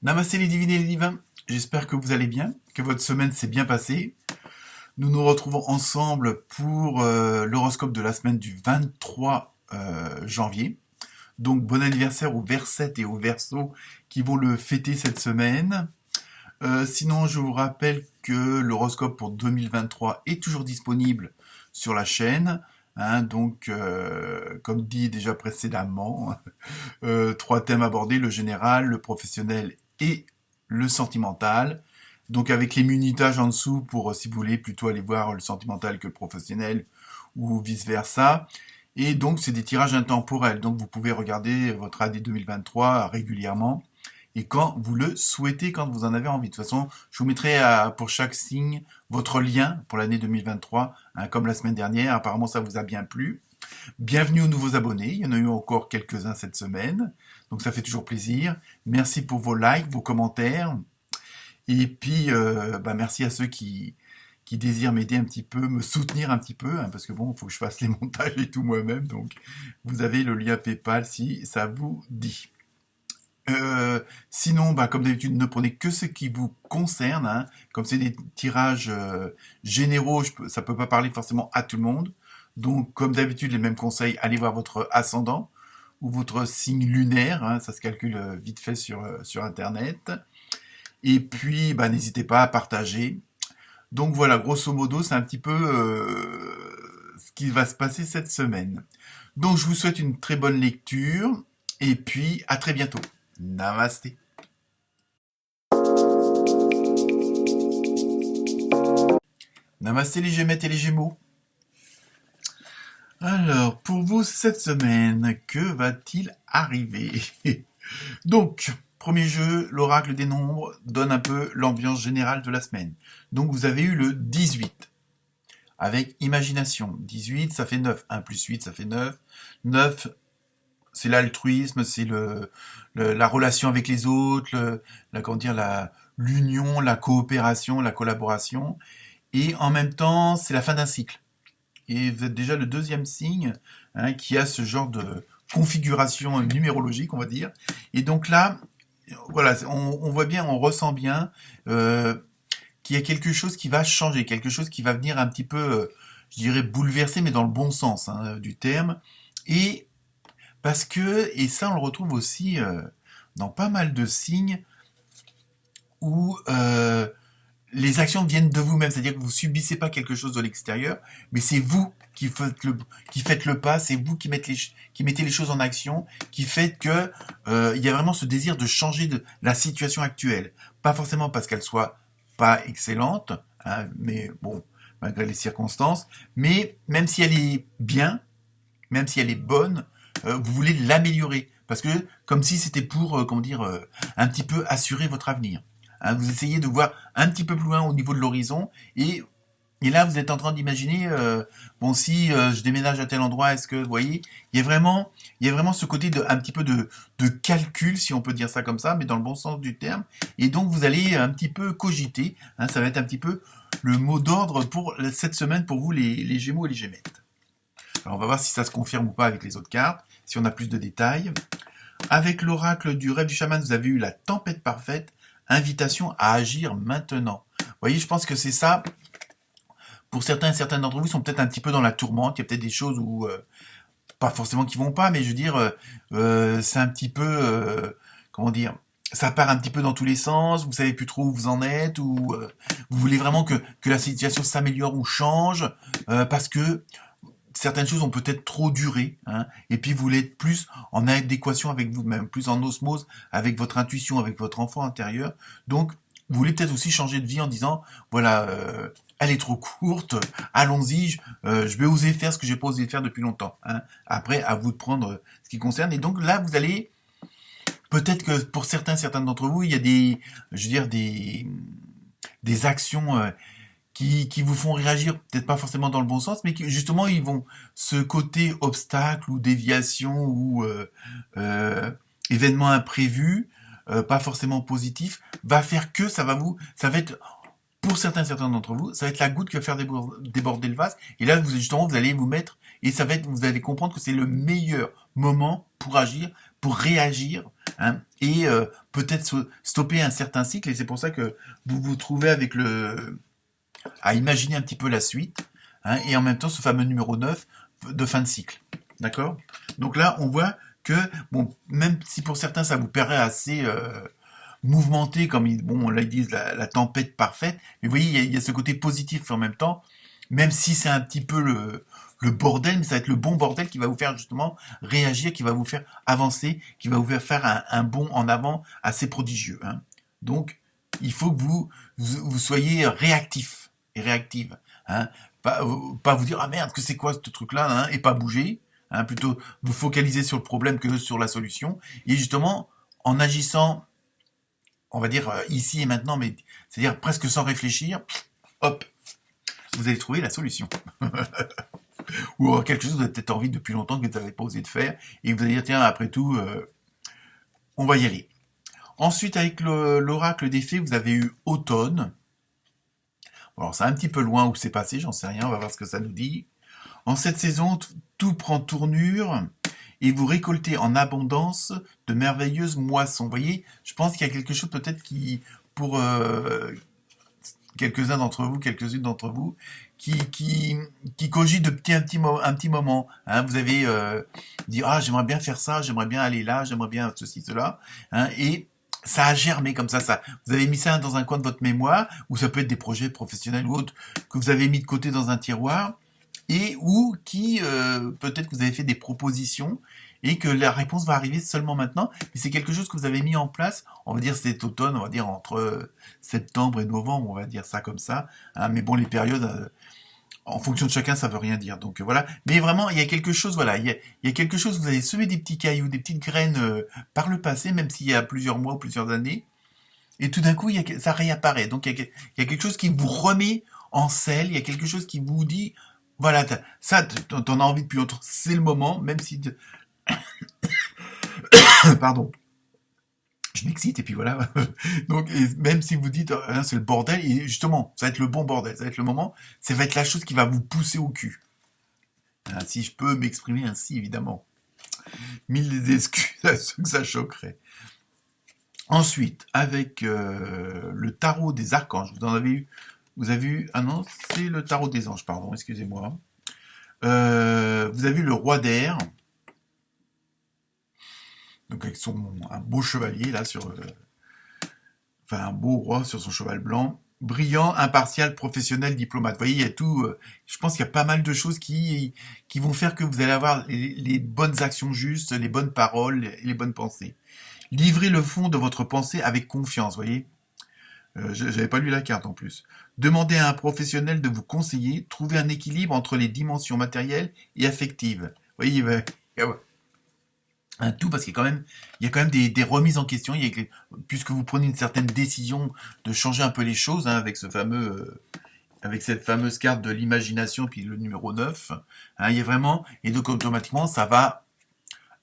Namasté les divines et les divins, j'espère que vous allez bien, que votre semaine s'est bien passée. Nous nous retrouvons ensemble pour l'horoscope de la semaine du 23 janvier. Donc bon anniversaire aux Versettes et aux Verseaux qui vont le fêter cette semaine. Sinon, je vous rappelle que l'horoscope pour 2023 est toujours disponible sur la chaîne. Donc, comme dit déjà précédemment, trois thèmes abordés, le général, le professionnel et le sentimental. Donc avec les minutages en dessous pour, si vous voulez, plutôt aller voir le sentimental que le professionnel ou vice-versa. Et donc c'est des tirages intemporels. Donc vous pouvez regarder votre année 2023 régulièrement et quand vous le souhaitez, quand vous en avez envie. De toute façon, je vous mettrai pour chaque signe votre lien pour l'année 2023, comme la semaine dernière. Apparemment, ça vous a bien plu. Bienvenue aux nouveaux abonnés. Il y en a eu encore quelques-uns cette semaine. Donc ça fait toujours plaisir. Merci pour vos likes, vos commentaires. Et puis, merci à ceux qui désirent m'aider un petit peu, me soutenir un petit peu, parce que bon, il faut que je fasse les montages et tout moi-même. Donc, vous avez le lien PayPal si ça vous dit. Sinon, comme d'habitude, ne prenez que ce qui vous concerne. Comme c'est des tirages généraux, ça peut pas parler forcément à tout le monde. Donc, comme d'habitude, les mêmes conseils, allez voir votre ascendant ou votre signe lunaire. Ça se calcule vite fait sur Internet. Et puis, n'hésitez pas à partager. Donc voilà, grosso modo, c'est un petit peu ce qui va se passer cette semaine. Donc, je vous souhaite une très bonne lecture. Et puis, à très bientôt. Namasté. Namasté les Gémettes et les Gémeaux. Alors, pour vous, cette semaine, que va-t-il arriver? Donc, premier jeu, l'oracle des nombres donne un peu l'ambiance générale de la semaine. Donc, vous avez eu le 18, avec imagination. 18, ça fait 9. 1 plus 8, ça fait 9. 9, c'est l'altruisme, c'est la relation avec les autres, l'union, la coopération, la collaboration. Et en même temps, c'est la fin d'un cycle. Et vous êtes déjà le deuxième signe qui a ce genre de configuration numérologique, on va dire. Et donc là, voilà, on voit bien, on ressent bien qu'il y a quelque chose qui va changer, quelque chose qui va venir un petit peu, je dirais, bouleverser, mais dans le bon sens du terme. Et parce que, et ça on le retrouve aussi dans pas mal de signes où les actions viennent de vous-même, c'est-à-dire que vous subissez pas quelque chose de l'extérieur, mais c'est vous qui faites le pas, c'est vous qui mettez les choses en action, qui fait que il y a vraiment ce désir de changer de la situation actuelle. Pas forcément parce qu'elle soit pas excellente, mais bon, malgré les circonstances, mais même si elle est bien, même si elle est bonne, vous voulez l'améliorer. Parce que, comme si c'était pour, un petit peu assurer votre avenir. Vous essayez de voir un petit peu plus loin au niveau de l'horizon, et là, vous êtes en train d'imaginer, si je déménage à tel endroit, est-ce que, vous voyez, il y a vraiment ce côté un petit peu de calcul, si on peut dire ça comme ça, mais dans le bon sens du terme. Et donc, vous allez un petit peu cogiter. Ça va être un petit peu le mot d'ordre pour cette semaine pour vous, les Gémeaux et les Gémettes. Alors, on va voir si ça se confirme ou pas avec les autres cartes, si on a plus de détails. Avec l'oracle du rêve du chaman, vous avez eu la tempête parfaite, invitation à agir maintenant. Vous voyez, je pense que c'est ça. Pour certains d'entre vous, sont peut-être un petit peu dans la tourmente. Il y a peut-être des choses où, pas forcément qui vont pas, mais je veux dire, c'est un petit peu, ça part un petit peu dans tous les sens. Vous savez plus trop où vous en êtes, ou vous voulez vraiment que la situation s'améliore ou change, parce que certaines choses ont peut-être trop duré, et puis vous voulez être plus en adéquation avec vous-même, plus en osmose avec votre intuition, avec votre enfant intérieur. Donc, vous voulez peut-être aussi changer de vie en disant, voilà, elle est trop courte, allons-y, je vais oser faire ce que j'ai pas osé faire depuis longtemps. Après, à vous de prendre ce qui concerne. Et donc là, vous allez, peut-être que pour certains d'entre vous, il y a des actions qui vous font réagir, peut-être pas forcément dans le bon sens, mais qui justement ils vont ce côté obstacle ou déviation ou événement imprévu, pas forcément positif, va faire que ça va être pour certains d'entre vous, ça va être la goutte qui va faire déborder le vase. Et là, vous allez vous mettre et vous allez comprendre que c'est le meilleur moment pour agir, pour réagir hein, et peut-être stopper un certain cycle. Et c'est pour ça que vous vous trouvez avec à imaginer un petit peu la suite, hein, et en même temps ce fameux numéro 9 de fin de cycle. D'accord? Donc là, on voit que, bon, même si pour certains ça vous paraît assez mouvementé, comme bon, là ils disent la tempête parfaite, mais vous voyez, il y a ce côté positif en même temps, même si c'est un petit peu le bordel, mais ça va être le bon bordel qui va vous faire justement réagir, qui va vous faire avancer, qui va vous faire un bond en avant assez prodigieux, hein. Donc, il faut que vous soyez réactif et réactive, hein. Pas vous dire ah merde que c'est quoi ce truc-là, hein, et pas bouger, hein, plutôt vous focaliser sur le problème que sur la solution. Et justement, en agissant, on va dire ici et maintenant, mais c'est-à-dire presque sans réfléchir, hop, vous allez trouver la solution. Ou quelque chose que vous avez peut-être envie depuis longtemps que vous n'avez pas osé de faire, et vous allez dire tiens, après tout, on va y aller. Ensuite, avec l'oracle des fées, vous avez eu automne. Alors, c'est un petit peu loin où c'est passé, j'en sais rien, on va voir ce que ça nous dit. En cette saison, tout prend tournure et vous récoltez en abondance de merveilleuses moissons. Vous voyez, je pense qu'il y a quelque chose peut-être qui, pour quelques-uns d'entre vous, quelques-unes d'entre vous, qui cogite depuis un petit moment, hein. Vous avez dit ah j'aimerais bien faire ça, j'aimerais bien aller là, j'aimerais bien ceci cela, hein, et ça a germé comme ça. Vous avez mis ça dans un coin de votre mémoire, ou ça peut être des projets professionnels ou autres que vous avez mis de côté dans un tiroir, et ou qui peut-être que vous avez fait des propositions et que la réponse va arriver seulement maintenant, mais c'est quelque chose que vous avez mis en place, on va dire cet automne, on va dire entre septembre et novembre, on va dire ça comme ça, hein, mais bon les périodes en fonction de chacun ça veut rien dire, donc voilà, mais vraiment il y a quelque chose, voilà, il y a quelque chose, vous avez semé des petits cailloux, des petites graines par le passé, même s'il y a plusieurs mois ou plusieurs années, et tout d'un coup ça réapparaît, donc il y a quelque chose qui vous remet en selle, il y a quelque chose qui vous dit voilà, ça, t'en as envie depuis longtemps, c'est le moment, même si... Pardon, je m'excite et puis voilà. Donc, même si vous dites, c'est le bordel, et justement, ça va être le bon bordel, ça va être le moment, ça va être la chose qui va vous pousser au cul. Hein, si je peux m'exprimer ainsi, évidemment. Mille excuses à ceux que ça choquerait. Ensuite, avec le tarot des archanges, vous avez eu, ah non, c'est le tarot des anges, pardon, excusez-moi. Vous avez vu le roi d'air, donc avec un beau chevalier là enfin un beau roi sur son cheval blanc, brillant, impartial, professionnel, diplomate. Vous voyez, il y a tout. Je pense qu'il y a pas mal de choses qui vont faire que vous allez avoir les bonnes actions justes, les bonnes paroles, les bonnes pensées. Livrez le fond de votre pensée avec confiance. Vous voyez. J'avais pas lu la carte en plus. Demandez à un professionnel de vous conseiller, trouvez un équilibre entre les dimensions matérielles et affectives. Vous voyez, un tout parce qu'il y a quand même des remises en question, puisque vous prenez une certaine décision de changer un peu les choses, hein, avec cette fameuse carte de l'imagination, puis le numéro 9, hein, il y a vraiment, et donc automatiquement ça va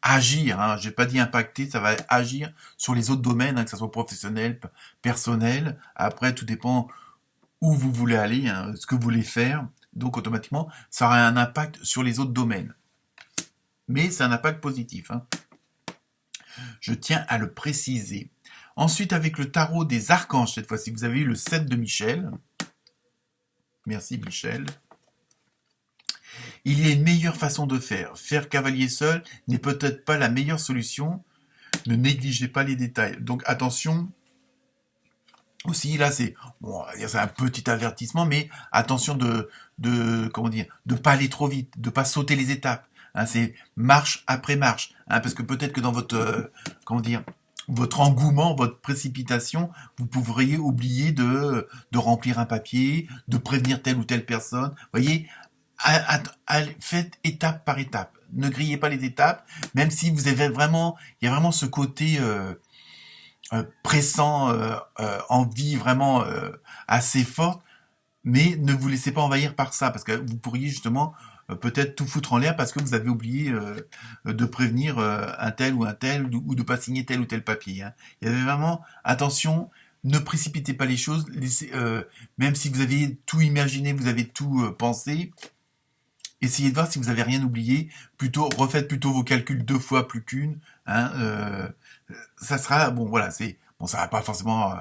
agir, hein, j'ai pas dit impacter, ça va agir sur les autres domaines, hein, que ce soit professionnel, personnel, après tout dépend où vous voulez aller, hein, ce que vous voulez faire, donc automatiquement ça aura un impact sur les autres domaines. Mais c'est un impact positif, hein. Je tiens à le préciser. Ensuite, avec le tarot des archanges, cette fois-ci, vous avez eu le 7 de Michel. Merci Michel. Il y a une meilleure façon de faire. Faire cavalier seul n'est peut-être pas la meilleure solution. Ne négligez pas les détails. Donc attention. Aussi, là, c'est un petit avertissement, mais attention comment dire, de pas aller trop vite, de pas sauter les étapes. Hein, c'est marche après marche, hein, parce que peut-être que dans votre comment dire, votre engouement, votre précipitation, vous pourriez oublier de remplir un papier, de prévenir telle ou telle personne. Vous voyez, faites étape par étape. Ne grillez pas les étapes, même si vous avez vraiment, il y a vraiment ce côté pressant, envie vraiment assez forte, mais ne vous laissez pas envahir par ça, parce que vous pourriez justement peut-être tout foutre en l'air parce que vous avez oublié de prévenir un tel, ou de pas signer tel ou tel papier, hein. Il y avait vraiment, attention, ne précipitez pas les choses, même si vous avez tout imaginé, vous avez tout pensé, essayez de voir si vous avez rien oublié, refaites plutôt vos calculs 2 fois plus qu'une, hein, Ça sera, bon voilà, bon, ça va pas forcément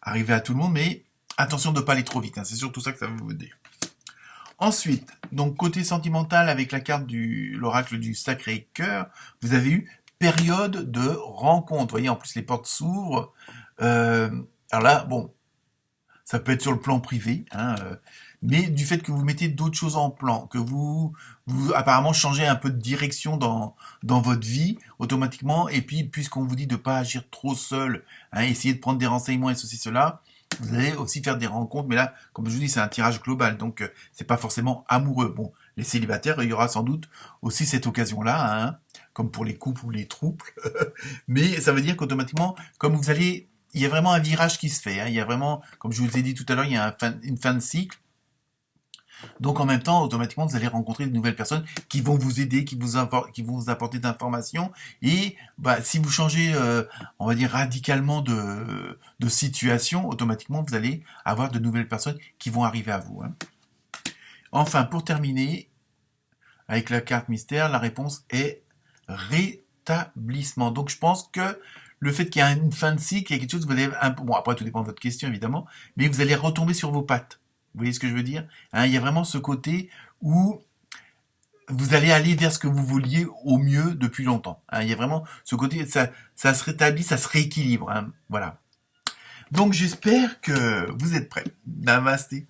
arriver à tout le monde, mais attention de pas aller trop vite, hein, c'est surtout ça que ça veut vous dire. Ensuite, donc côté sentimental avec la carte l'oracle du Sacré-Cœur, vous avez eu période de rencontre. Vous voyez, en plus les portes s'ouvrent. Euh, alors là, bon, ça peut être sur le plan privé, hein, mais du fait que vous mettez d'autres choses en plan, que vous apparemment changez un peu de direction dans votre vie automatiquement, et puis puisqu'on vous dit de pas agir trop seul, hein, essayez de prendre des renseignements et ceci cela, vous allez aussi faire des rencontres, mais là, comme je vous dis, c'est un tirage global, donc c'est pas forcément amoureux. Bon, les célibataires, il y aura sans doute aussi cette occasion-là, hein, comme pour les couples ou les trouples, mais ça veut dire qu'automatiquement, comme vous allez, il y a vraiment un virage qui se fait, hein, il y a vraiment, comme je vous ai dit tout à l'heure, il y a une fin de cycle, donc en même temps, automatiquement, vous allez rencontrer de nouvelles personnes qui vont vous aider, qui vont vous apporter d'informations. Et bah, si vous changez, on va dire radicalement de situation, automatiquement, vous allez avoir de nouvelles personnes qui vont arriver à vous, hein. Enfin, pour terminer, avec la carte mystère, la réponse est rétablissement. Donc je pense que le fait qu'il y a une fin de cycle, il y a quelque chose, vous allez bon, après tout dépend de votre question évidemment, mais vous allez retomber sur vos pattes. Vous voyez ce que je veux dire, hein, il y a vraiment ce côté où vous allez aller vers ce que vous vouliez au mieux depuis longtemps, hein. Il y a vraiment ce côté, ça se rétablit, ça se rééquilibre, hein. Voilà. Donc j'espère que vous êtes prêts. Namasté.